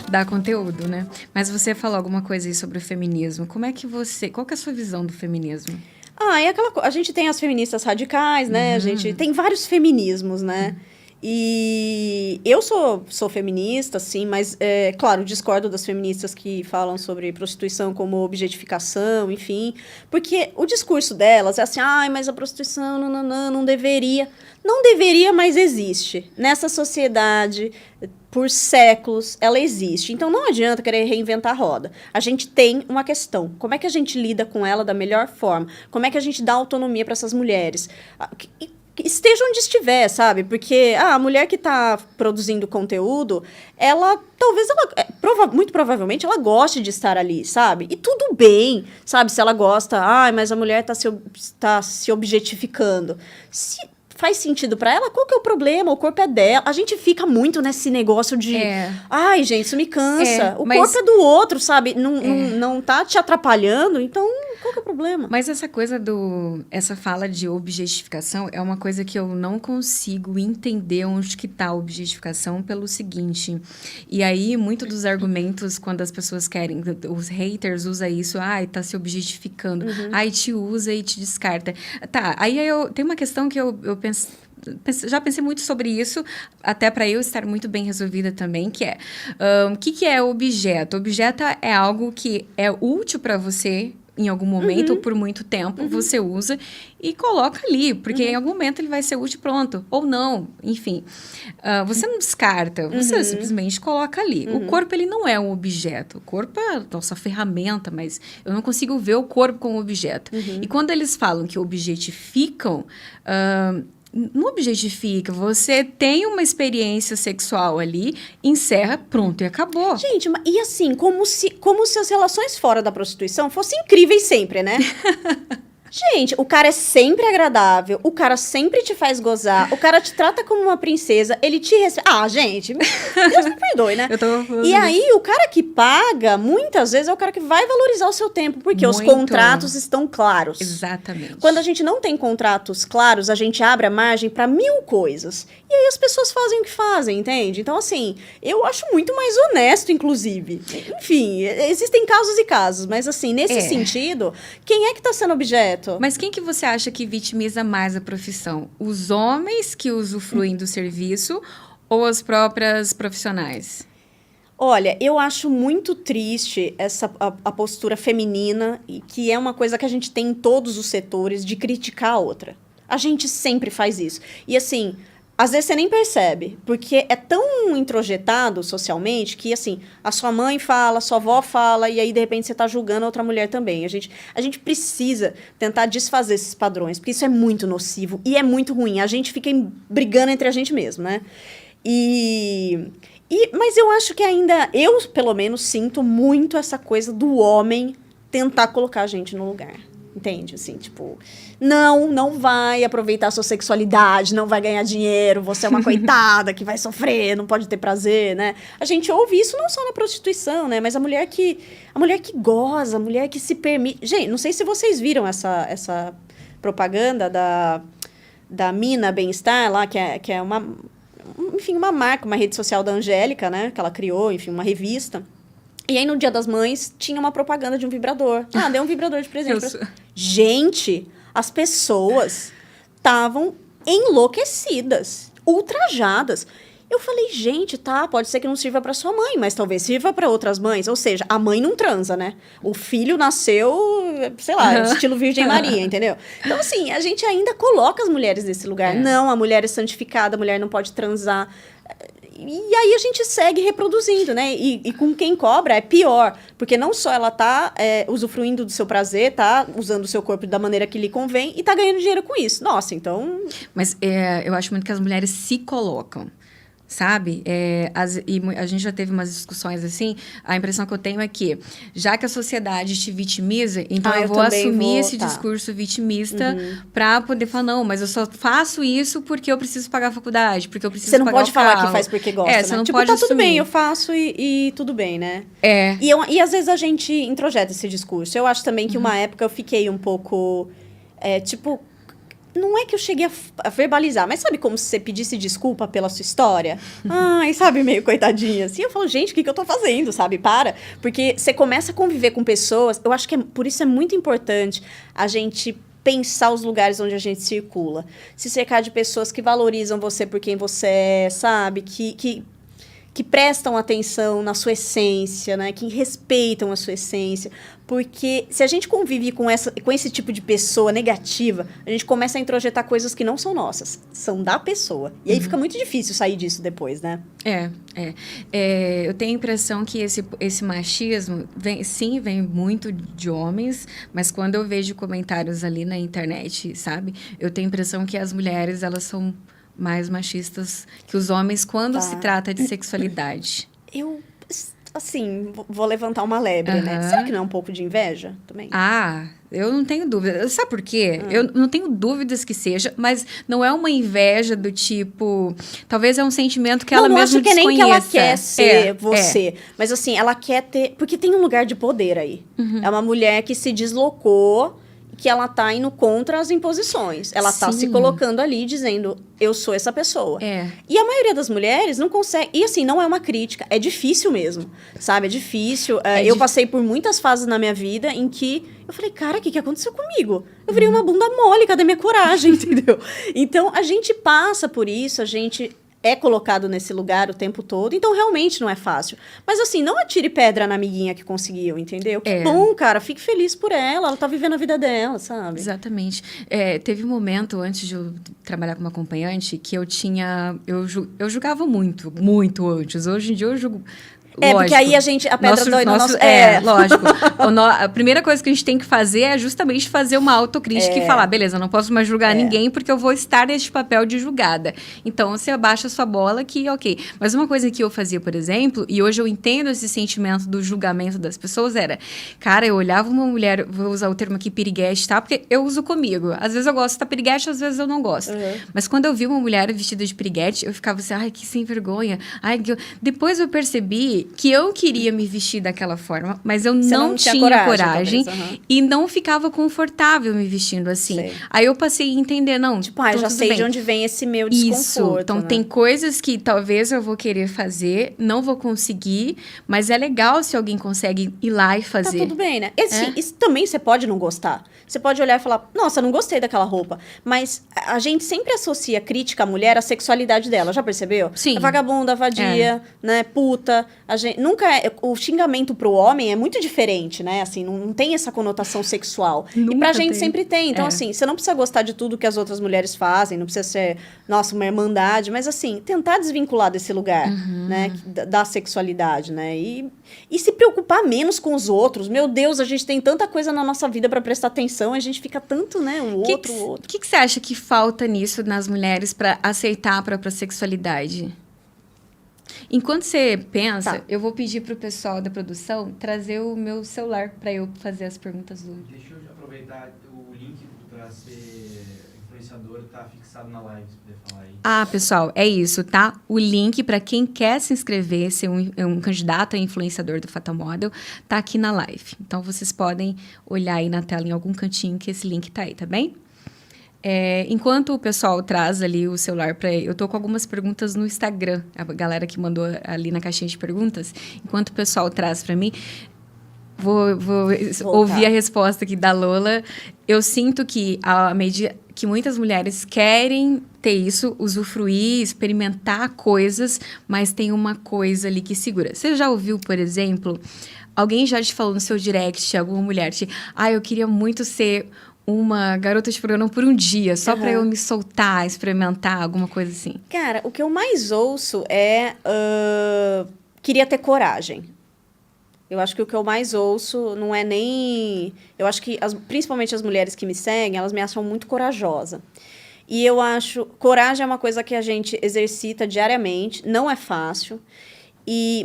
dar conteúdo, né? Mas você falou alguma coisa aí sobre o feminismo. Qual que é a sua visão do feminismo? A gente tem as feministas radicais, né? A gente tem vários feminismos, né? E eu sou feminista, sim, mas, claro, discordo das feministas que falam sobre prostituição como objetificação, enfim. Porque o discurso delas é assim, mas a prostituição não deveria. Não deveria, mas existe. Nessa sociedade, por séculos, ela existe. Então, não adianta querer reinventar a roda. A gente tem uma questão. Como é que a gente lida com ela da melhor forma? Como é que a gente dá autonomia para essas mulheres? Esteja onde estiver, sabe? Porque a mulher que está produzindo conteúdo, muito provavelmente, ela goste de estar ali, sabe? E tudo bem, sabe? Se ela gosta, mas a mulher tá se objetificando. Se faz sentido pra ela, qual que é o problema? O corpo é dela. A gente fica muito nesse negócio de... Ai, gente, isso me cansa. O corpo é do outro, sabe? Não tá te atrapalhando, então qual que é o problema? Mas essa fala de objetificação é uma coisa que eu não consigo entender onde que tá a objetificação pelo seguinte. E aí, muito dos argumentos, quando as pessoas querem, os haters usam isso, tá se objetificando. Te usa e te descarta. Tá, aí tem uma questão que eu já pensei muito sobre isso, até para eu estar muito bem resolvida também, que é, o que é objeto? Objeto é algo que é útil para você em algum momento ou por muito tempo, você usa e coloca ali, porque em algum momento ele vai ser útil, pronto, ou não, enfim. Você não descarta, você simplesmente coloca ali. O corpo, ele não é um objeto. O corpo é a nossa ferramenta, mas eu não consigo ver o corpo como objeto. E quando eles falam que objetificam... não objetifica, você tem uma experiência sexual ali, encerra, pronto, e acabou. Gente, e assim, como se as relações fora da prostituição fossem incríveis sempre, né? Gente, o cara é sempre agradável, o cara sempre te faz gozar, o cara te trata como uma princesa, ele te respeita. Gente, Deus me perdoe, né? E aí, o cara que paga, muitas vezes, é o cara que vai valorizar o seu tempo, porque os contratos estão claros. Exatamente. Quando a gente não tem contratos claros, a gente abre a margem para 1000 coisas. E aí as pessoas fazem o que fazem, entende? Então, assim, eu acho muito mais honesto, inclusive. Enfim, existem casos e casos, mas assim, nesse sentido, quem é que tá sendo objeto? Mas quem que você acha que vitimiza mais a profissão? Os homens que usufruem do serviço ou as próprias profissionais? Olha, eu acho muito triste a postura feminina, que é uma coisa que a gente tem em todos os setores, de criticar a outra. A gente sempre faz isso. E assim... Às vezes você nem percebe, porque é tão introjetado socialmente que, assim, a sua mãe fala, a sua avó fala, e aí, de repente, você está julgando a outra mulher também. A gente precisa tentar desfazer esses padrões, porque isso é muito nocivo e é muito ruim. A gente fica brigando entre a gente mesmo, né? Mas eu acho que ainda, eu, pelo menos, sinto muito essa coisa do homem tentar colocar a gente no lugar. Entende? Assim, tipo, não vai aproveitar a sua sexualidade, não vai ganhar dinheiro, você é uma coitada que vai sofrer, não pode ter prazer, né? A gente ouve isso não só na prostituição, né? Mas a mulher que goza, a mulher que se permite... Gente, não sei se vocês viram essa propaganda da Mina Bem-Estar lá, que é uma... Enfim, uma marca, uma rede social da Angélica, né? Que ela criou, enfim, uma revista. E aí, no Dia das Mães, tinha uma propaganda de um vibrador. Deu um vibrador de presente. Gente, as pessoas estavam enlouquecidas, ultrajadas. Eu falei, gente, pode ser que não sirva para sua mãe, mas talvez sirva para outras mães. Ou seja, a mãe não transa, né? O filho nasceu, sei lá, estilo Virgem Maria, entendeu? Então, assim, a gente ainda coloca as mulheres nesse lugar. Não, a mulher é santificada, a mulher não pode transar. E aí a gente segue reproduzindo, né? E com quem cobra é pior, porque não só ela tá usufruindo do seu prazer, tá usando o seu corpo da maneira que lhe convém e tá ganhando dinheiro com isso. Nossa, então... Mas eu acho muito que as mulheres se colocam. Sabe? A gente já teve umas discussões assim. A impressão que eu tenho é que, já que a sociedade te vitimiza, então eu vou assumir esse discurso vitimista pra poder falar, não, mas eu só faço isso porque eu preciso pagar a faculdade, porque eu preciso pagar o carro. Você não pode falar que faz porque gosta, né? Você não pode assumir. Tudo bem, eu faço e tudo bem, né? E às vezes a gente introjeta esse discurso. Eu acho também que uma época eu fiquei um pouco, não é que eu cheguei a verbalizar, mas sabe como se você pedisse desculpa pela sua história? Ai, sabe, meio coitadinha, assim. Eu falo, gente, o que eu tô fazendo, sabe? Para. Porque você começa a conviver com pessoas, eu acho que por isso é muito importante a gente pensar os lugares onde a gente circula. Se cercar de pessoas que valorizam você por quem você é, sabe? Que prestam atenção na sua essência, né? Que respeitam a sua essência. Porque se a gente convive com esse tipo de pessoa negativa, a gente começa a introjetar coisas que não são nossas, são da pessoa. E aí fica muito difícil sair disso depois, né? Eu tenho a impressão que esse machismo, vem muito de homens, mas quando eu vejo comentários ali na internet, sabe? Eu tenho a impressão que as mulheres, elas são mais machistas que os homens quando se trata de sexualidade. Eu, assim, vou levantar uma lebre, né? Será que não é um pouco de inveja também? Eu não tenho dúvida. Sabe por quê? Eu não tenho dúvidas que seja, mas não é uma inveja do tipo... Talvez é um sentimento que ela mesma desconheça. Não, acho que nem que ela quer ser você. Mas assim, ela quer ter... Porque tem um lugar de poder aí. É uma mulher que se deslocou, que ela tá indo contra as imposições. Ela tá se colocando ali, dizendo, eu sou essa pessoa. E a maioria das mulheres não consegue... E assim, não é uma crítica, é difícil mesmo, sabe? É difícil. Eu passei por muitas fases na minha vida em que eu falei, cara, o que aconteceu comigo? Eu virei uma bunda mole, cadê minha coragem, entendeu? Então, a gente passa por isso, a gente... é colocado nesse lugar o tempo todo, então realmente não é fácil. Mas assim, não atire pedra na amiguinha que conseguiu, entendeu? Que bom, cara, fique feliz por ela tá vivendo a vida dela, sabe? Exatamente. Teve um momento, antes de eu trabalhar como acompanhante, que eu julgava muito, muito antes. Hoje em dia eu julgo... Lógico. Porque aí a pedra dói no nosso... Lógico. A primeira coisa que a gente tem que fazer é justamente fazer uma autocrítica e falar, beleza, eu não posso mais julgar ninguém porque eu vou estar neste papel de julgada. Então, você abaixa a sua bola que, ok. Mas uma coisa que eu fazia, por exemplo, e hoje eu entendo esse sentimento do julgamento das pessoas, era, cara, eu olhava uma mulher, vou usar o termo aqui, piriguete, tá? Porque eu uso comigo. Às vezes eu gosto da piriguete, às vezes eu não gosto. Mas quando eu vi uma mulher vestida de piriguete, eu ficava assim, ai, que sem vergonha. Depois eu percebi que eu queria me vestir daquela forma, mas eu não tinha coragem e não ficava confortável me vestindo assim. Sei. Aí eu passei a entender, não, tipo, já sei de onde vem esse meu desconforto. Isso, então tem coisas que talvez eu vou querer fazer, não vou conseguir, mas é legal se alguém consegue ir lá e fazer. Tá tudo bem, né? Isso também você pode não gostar. Você pode olhar e falar, nossa, não gostei daquela roupa. Mas a gente sempre associa crítica à mulher à sexualidade dela, já percebeu? Sim. A vagabunda, a vadia, né, puta. O xingamento pro homem é muito diferente, né? Assim, não tem essa conotação sexual. Nunca e pra gente tem. sempre tem. Então, assim, você não precisa gostar de tudo que as outras mulheres fazem, não precisa ser, nossa, uma irmandade, mas assim, tentar desvincular desse lugar, né? Da sexualidade, né? E se preocupar menos com os outros. Meu Deus, a gente tem tanta coisa na nossa vida pra prestar atenção, a gente fica tanto, né? O outro. O que você acha que falta nisso nas mulheres pra aceitar a própria sexualidade? Enquanto você pensa, eu vou pedir pro pessoal da produção trazer o meu celular para eu fazer as perguntas do... Deixa eu aproveitar o link para ser influenciador, tá fixado na live, se puder falar aí. Pessoal, é isso, tá? O link para quem quer se inscrever, ser um candidato a influenciador do Fatal Model, tá aqui na live. Então, vocês podem olhar aí na tela em algum cantinho que esse link tá aí, tá bem? Enquanto o pessoal traz ali o celular para... Eu tô com algumas perguntas no Instagram, a galera que mandou ali na caixinha de perguntas. Enquanto o pessoal traz para mim, vou ouvir a resposta aqui da Lola. Eu sinto que, à medida que muitas mulheres querem ter isso, usufruir, experimentar coisas, mas tem uma coisa ali que segura. Você já ouviu, por exemplo, alguém já te falou no seu direct, alguma mulher, eu queria muito ser uma garota de programa por um dia, só pra eu me soltar, experimentar, alguma coisa assim? Cara, o que eu mais ouço é... queria ter coragem. Eu acho que o que eu mais ouço não é nem... Eu acho que, principalmente as mulheres que me seguem, elas me acham muito corajosa. E eu acho... Coragem é uma coisa que a gente exercita diariamente, não é fácil.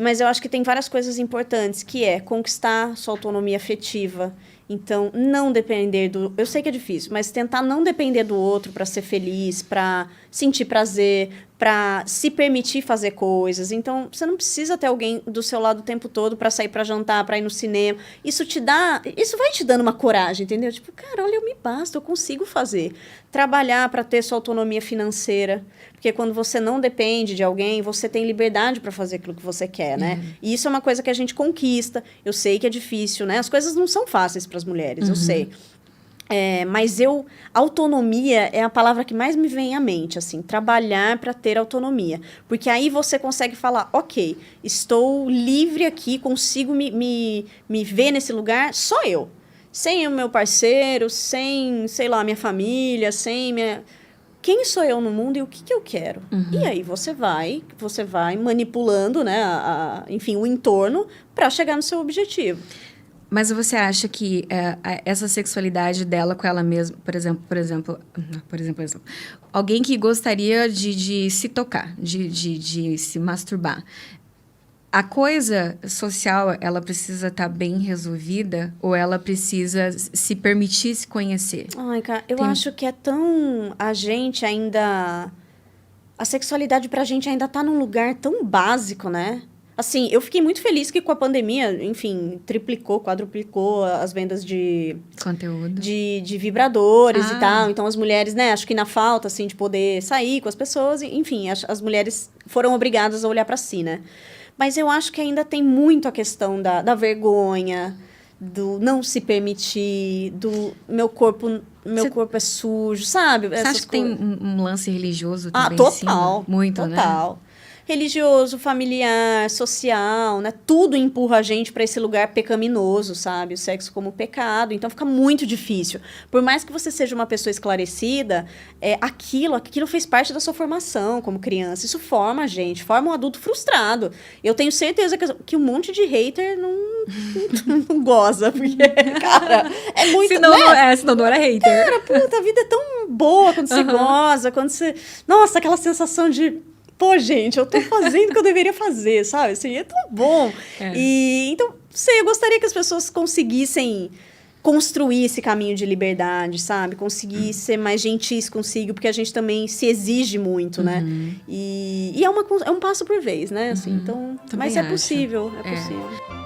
Mas eu acho que tem várias coisas importantes, que é conquistar sua autonomia afetiva. Então, não depender do... Eu sei que é difícil, mas tentar não depender do outro para ser feliz, para sentir prazer, para se permitir fazer coisas. Então, você não precisa ter alguém do seu lado o tempo todo para sair para jantar, para ir no cinema. Isso vai te dando uma coragem, entendeu? Tipo, cara, olha, eu me basto, eu consigo fazer. Trabalhar para ter sua autonomia financeira, porque quando você não depende de alguém, você tem liberdade para fazer aquilo que você quer, né? E isso é uma coisa que a gente conquista. Eu sei que é difícil, né? As coisas não são fáceis para as mulheres, eu sei. Mas autonomia é a palavra que mais me vem à mente, assim, trabalhar para ter autonomia. Porque aí você consegue falar, ok, estou livre aqui, consigo me ver nesse lugar, só eu. Sem o meu parceiro, sem, sei lá, minha família, sem minha... Quem sou eu no mundo e o que eu quero? E aí você vai manipulando, né, enfim, o entorno para chegar no seu objetivo. Mas você acha que essa sexualidade dela com ela mesma, por exemplo, alguém que gostaria de se tocar, de se masturbar, a coisa social, ela precisa estar bem resolvida ou ela precisa se permitir se conhecer? Ai, cara, eu acho que é tão... A gente ainda... A sexualidade pra gente ainda tá num lugar tão básico, né? Assim, eu fiquei muito feliz que com a pandemia, enfim, triplicou, quadruplicou as vendas de... Conteúdo. De vibradores e tal. Então, as mulheres, né, acho que na falta, assim, de poder sair com as pessoas, enfim, as mulheres foram obrigadas a olhar pra si, né? Mas eu acho que ainda tem muito a questão da vergonha, do não se permitir, do meu corpo é sujo, sabe? Você acha que tem um lance religioso também? Total. Muito, né? Total. Religioso, familiar, social, né? Tudo empurra a gente para esse lugar pecaminoso, sabe? O sexo como pecado. Então, fica muito difícil. Por mais que você seja uma pessoa esclarecida, aquilo fez parte da sua formação como criança. Isso forma a gente, forma um adulto frustrado. Eu tenho certeza que um monte de hater não goza, porque, cara, é muito... Senão não era hater. Cara, puta, a vida é tão boa quando você goza, quando você... Nossa, aquela sensação de... Pô, gente, eu tô fazendo o que eu deveria fazer, sabe? Assim, é tão bom. E, então, eu gostaria que as pessoas conseguissem construir esse caminho de liberdade, sabe? Conseguir ser mais gentis consigo, porque a gente também se exige muito, né? E é um passo por vez, né? Assim, então, mas é possível, é possível.